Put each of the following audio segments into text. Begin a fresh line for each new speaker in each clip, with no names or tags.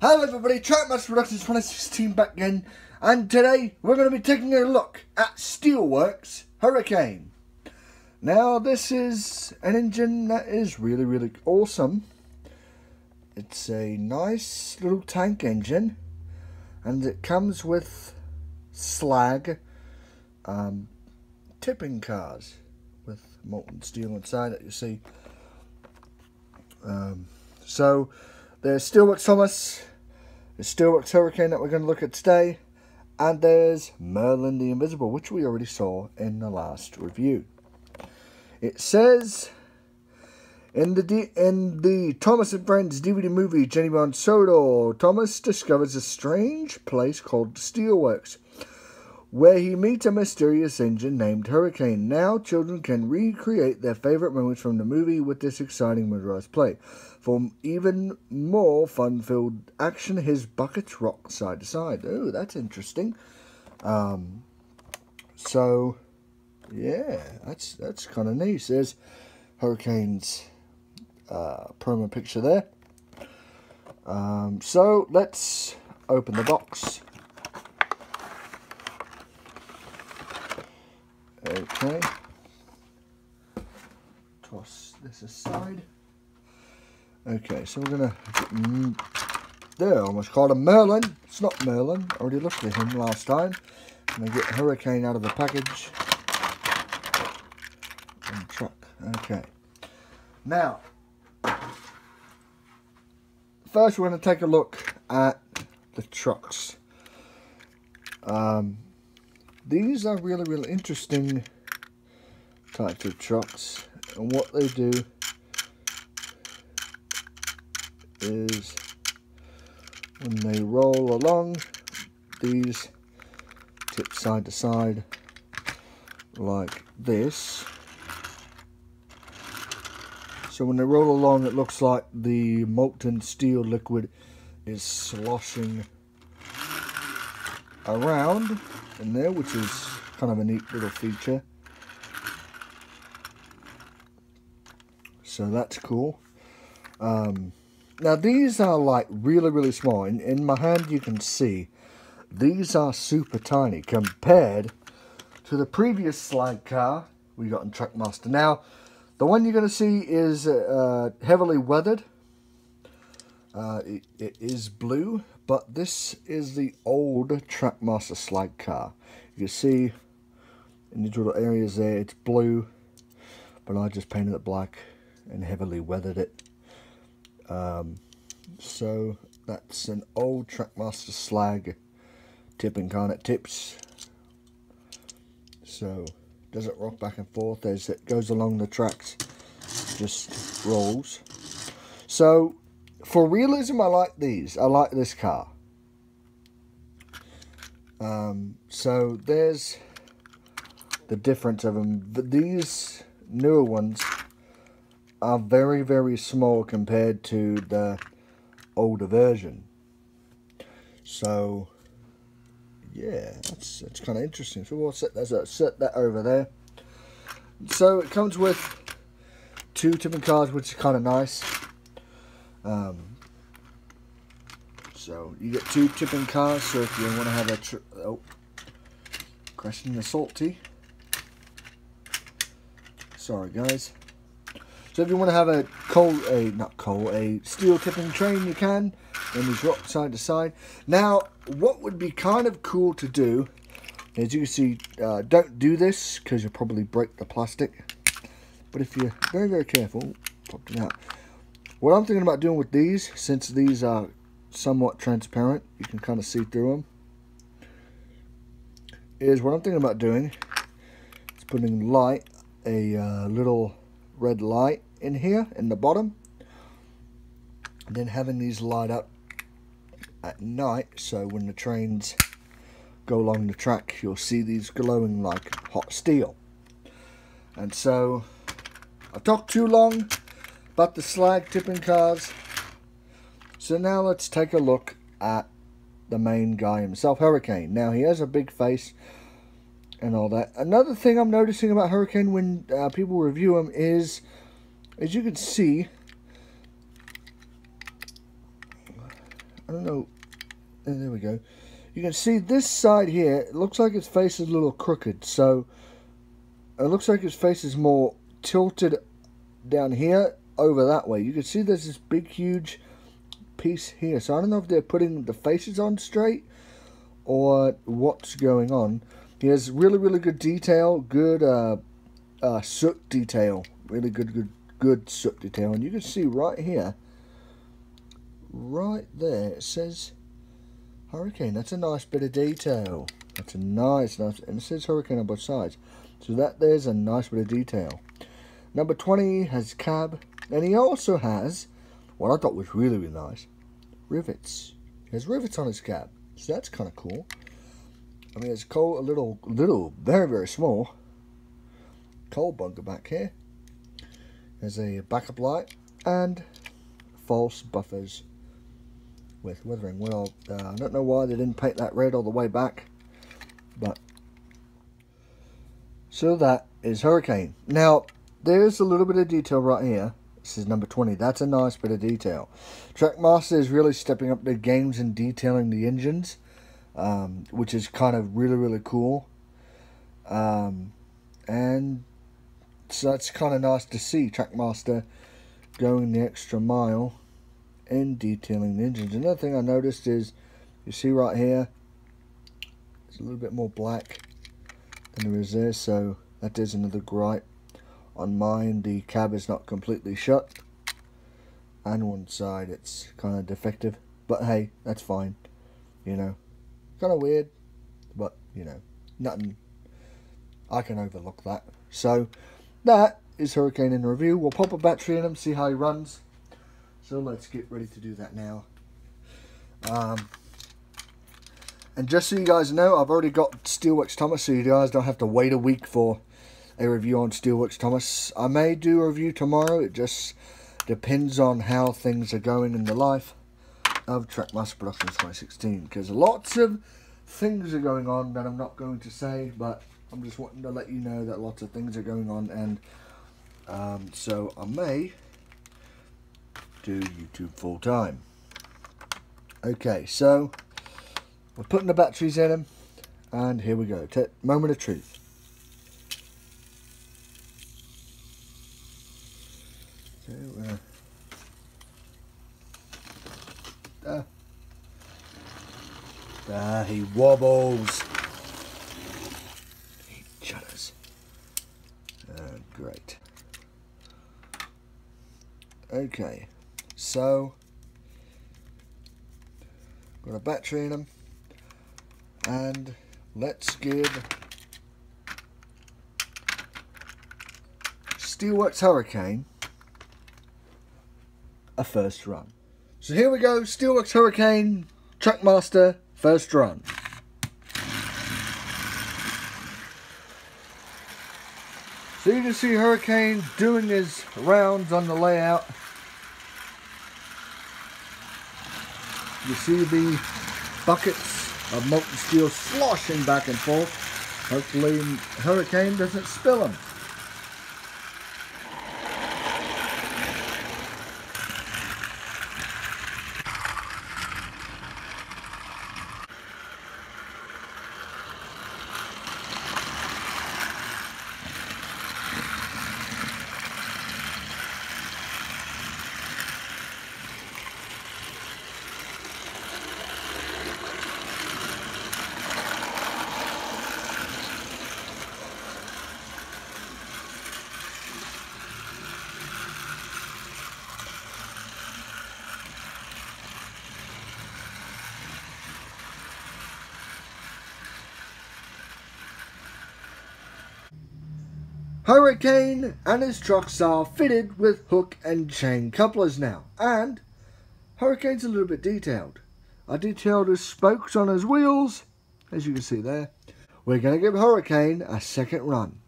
Hello everybody, Trackmaster Productions 2016 back again, and today we're going to be taking a look at Steelworks Hurricane. Now this is an engine that is really awesome. It's a nice little tank engine, and it comes with slag tipping cars with molten steel inside that you see. So there's Steelworks Thomas, the Steelworks Hurricane that we're going to look at today, and there's Merlin the Invisible, which we already saw in the last review. It says, in the Thomas and Friends DVD movie Jenny Bond Sodor, Thomas discovers a strange place called Steelworks, where he meets a mysterious engine named Hurricane. Now children can recreate their favorite moments from the movie with this exciting motorized play. For even more fun-filled action, his buckets rock side to side. Oh, that's interesting. So, yeah, that's kind of nice. There's Hurricane's promo picture there. So, let's open the box. Okay. Toss this aside. Okay, so we're gonna there, I almost called him Merlin. It's not Merlin. I already looked at him last time. I'm gonna get Hurricane out of the package and truck. Okay. Now, first we're gonna take a look at the trucks. These are really interesting types of trucks, and what they do is when they roll along, these tip side to side like this. So when they roll along, it looks like the molten steel liquid is sloshing around in there, which is kind of a neat little feature. So that's cool. Now these are like really small. In my hand you can see these are super tiny compared to the previous slag car we got in Trackmaster. Now the one you're going to see is heavily weathered. It is blue, but this is the old Trackmaster slag car. You can see in these little areas there it's blue, but I just painted it black and heavily weathered it. So that's an old Trackmaster slag tipping car, and it tips, so doesn't rock back and forth as it goes along the tracks, just rolls. So for realism, I like these. I like this car. So there's the difference of them. These newer ones are very small compared to the older version. So yeah, that's kind of interesting. So we'll set that over there. So it comes with two tipping cars, which is kind of nice. So you get two tipping cars. So if you want to have a crashing the salty. Sorry guys. So if you want to have a steel tipping train, you can, and these rock side to side. Now, what would be kind of cool to do, as you can see, don't do this because you'll probably break the plastic. But if you're very careful, pop it out. What I'm thinking about doing with these, since these are somewhat transparent, you can kind of see through them, is what I'm thinking about doing is putting a little red light in here in the bottom, and then having these light up at night, so when the trains go along the track you'll see these glowing like hot steel. And so I've talked too long about the slag tipping cars, so now let's take a look at the main guy himself, Hurricane. Now he has a big face and all that. Another thing I'm noticing about Hurricane when people review him is, as you can see, I don't know. And there we go. You can see this side here, it looks like its face is a little crooked, so it looks like its face is more tilted down here over that way. You can see there's this big huge piece here, so I don't know if they're putting the faces on straight or what's going on. He has really good detail, good soot detail, really good soot detail, and you can see right here, right there, it says Hurricane. That's a nice bit of detail. That's a nice, and it says Hurricane on both sides. So there's a nice bit of detail. Number 20 has cab, and he also has what I thought was really nice, rivets. He has rivets on his cab, so that's kind of cool. I mean, it's coal, a little, very small coal bunker back here. There's a backup light and false buffers with weathering. Well, I don't know why they didn't paint that red all the way back, but so that is Hurricane. Now, there's a little bit of detail right here. This is number 20. That's a nice bit of detail. Trackmaster is really stepping up their games and detailing the engines, which is kind of really cool. And so that's kind of nice to see Trackmaster going the extra mile in detailing the engines. Another thing I noticed is, you see right here, it's a little bit more black than there is there, so that is another gripe. On mine, the cab is not completely shut, and one side it's kind of defective, but hey, that's fine, you know. Kind of weird, but you know, nothing, I can overlook that. So that is Hurricane in review. We'll pop a battery in him, see how he runs. So let's get ready to do that now. And just so you guys know, I've already got Steelworks Thomas, so you guys don't have to wait a week for a review on Steelworks Thomas. I may do a review tomorrow. It just depends on how things are going in the life of Trackmaster Productions 2016, because lots of things are going on that I'm not going to say, but I'm just wanting to let you know that lots of things are going on, and so I may do YouTube full time. Okay, so we're putting the batteries in them, and here we go. Moment of truth. So, he wobbles. He chutters. Great. Okay, so got a battery in them, and let's give Steelworks Hurricane a first run. So here we go, Steelworks Hurricane, Trackmaster, first run. So you can see Hurricane doing his rounds on the layout. You see the buckets of molten steel sloshing back and forth. Hopefully Hurricane doesn't spill them. Hurricane and his trucks are fitted with hook and chain couplers now, and Hurricane's a little bit detailed. I detailed his spokes on his wheels, as you can see there. We're going to give Hurricane a second run.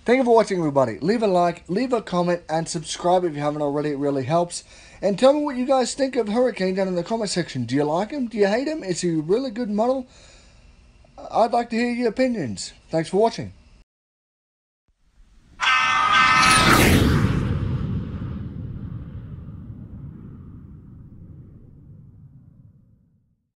Thank you for watching, everybody. Leave a like, leave a comment, and subscribe if you haven't already. It really helps. And tell me what you guys think of Hurricane down in the comment section. Do you like him? Do you hate him? Is he a really good model? I'd like to hear your opinions. Thanks for watching.